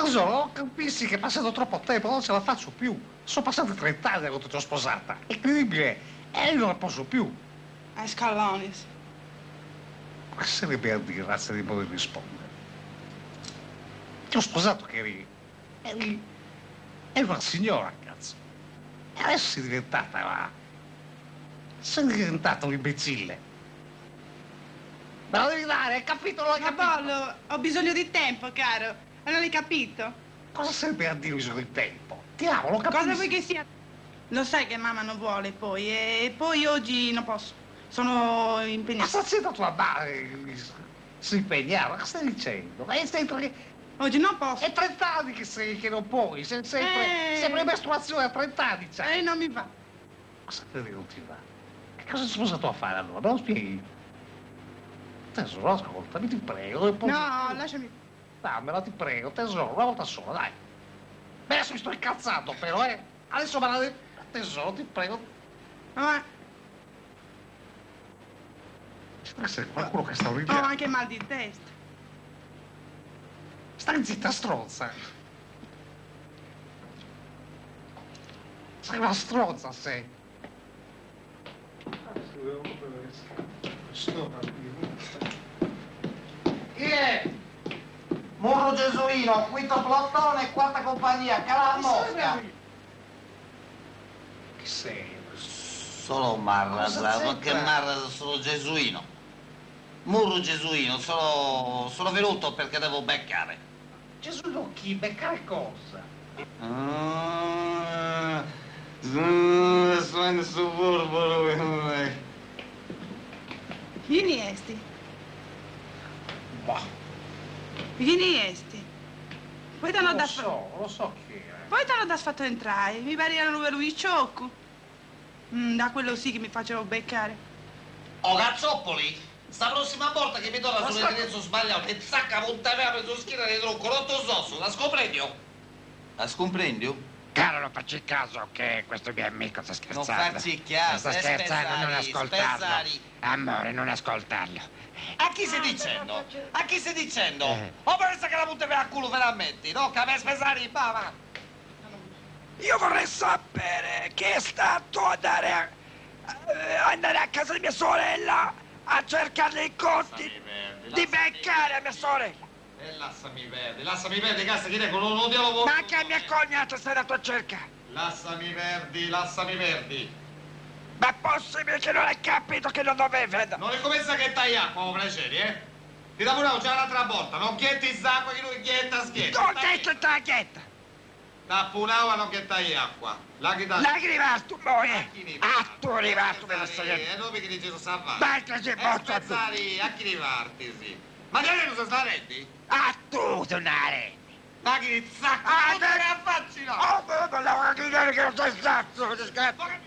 Tesoro, capisci che è passato troppo tempo, non ce la faccio più. Sono passati 30 anni quando ti ho sposata. È incredibile. E io non la posso più. Ai scalonis. Ma sarebbe a dire, razza di poter rispondere. Ti ho sposato che eri una signora, cazzo. E adesso sei diventata un imbecille. Me la devi dare, hai capito? Non hai Ma capito? Bollo, ho bisogno di tempo, caro. Non hai capito? Cosa serve a dire bisogno di tempo? Ti amo, lo capisci? Cosa vuoi che sia? Lo sai che mamma non vuole poi, e poi oggi non posso. Sono Ma impegnata. sta zitta tua madre, si impegnava, cosa stai dicendo? Ma è sempre... Oggi non posso. È 30 anni che non puoi, sempre in mestruazione a 30 anni, cioè. Non mi va. Ma sapete che non ti va? Che cosa sei sposato a fare allora? Me lo spieghi? Tesoro, ascoltami, ti prego. E poi... No, lasciami. Dammela, ti prego, tesoro, una volta sola, dai. Beh, adesso mi sto incazzando, però, eh. Adesso me la devi... Tesoro, ti prego. Ma Ci deve essere qualcuno che sta ho ridendo. anche mal di testa. Stai zitta, stronza. Sei una stronza, sei. Chi è? Murro Gesuino, quinto plotone, quarta compagnia, Cala Mosca. Chi sei? Solo Marra, Cosa ma c'entra? che Marra, sono Gesuino. Murro Gesuino, sono venuto perché devo beccare. Gesù non chi? Beccare cosa? Sono in suburbo. Vieni esti. Boh, Vieni esti. Poi te l'ho lo so chi è. Poi te l'ho fatto entrare. Mi pare era lui ciocco. Da quello sì che mi facevo beccare. Oh, Cazzoppoli! Sta prossima volta che mi torna Ma sull'indirizzo sbagliato e zacca puntavea preso schiena di tronco, rotto sosso, la scomprendio? La scomprendio? Caro, non facci caso che questo mio amico sta scherzando. Non farci caso, Sta scherzando, non ascoltarlo. Spezzari. Amore, non ascoltarlo. A chi stai dicendo? A chi stai dicendo? O pensa che la puntavea a culo veramente, no? Che aveva spesari, va. Io vorrei sapere chi è stato andare a casa di mia sorella a cercare i conti di beccare a mia sorella. E lasciami verdi, cazzo, chi dico, non dialogo. Ma che mia cognata sei andato a cercare? Lasciami verdi. Ma è possibile che non hai capito che non dovevi andare? Non ricomincia che tai acqua, oh piacere, eh? Ti dà pure già un'altra volta, non ghetti l'acqua che lui ghetta schietta. Non detto taglietta! Da punava non ghettai acqua. La che da... La rimasto poi! Ah, tu rimasto per la storia! E dove che dici sa fare? Basta che posso! Spezzari, a chi rivartisi? Ma che non si sta rendi? Ah, tu sonare! Ma che zacca, Ah, non te ne affacci no! Oh, ma la vuoi dire che non sei stato? Ma che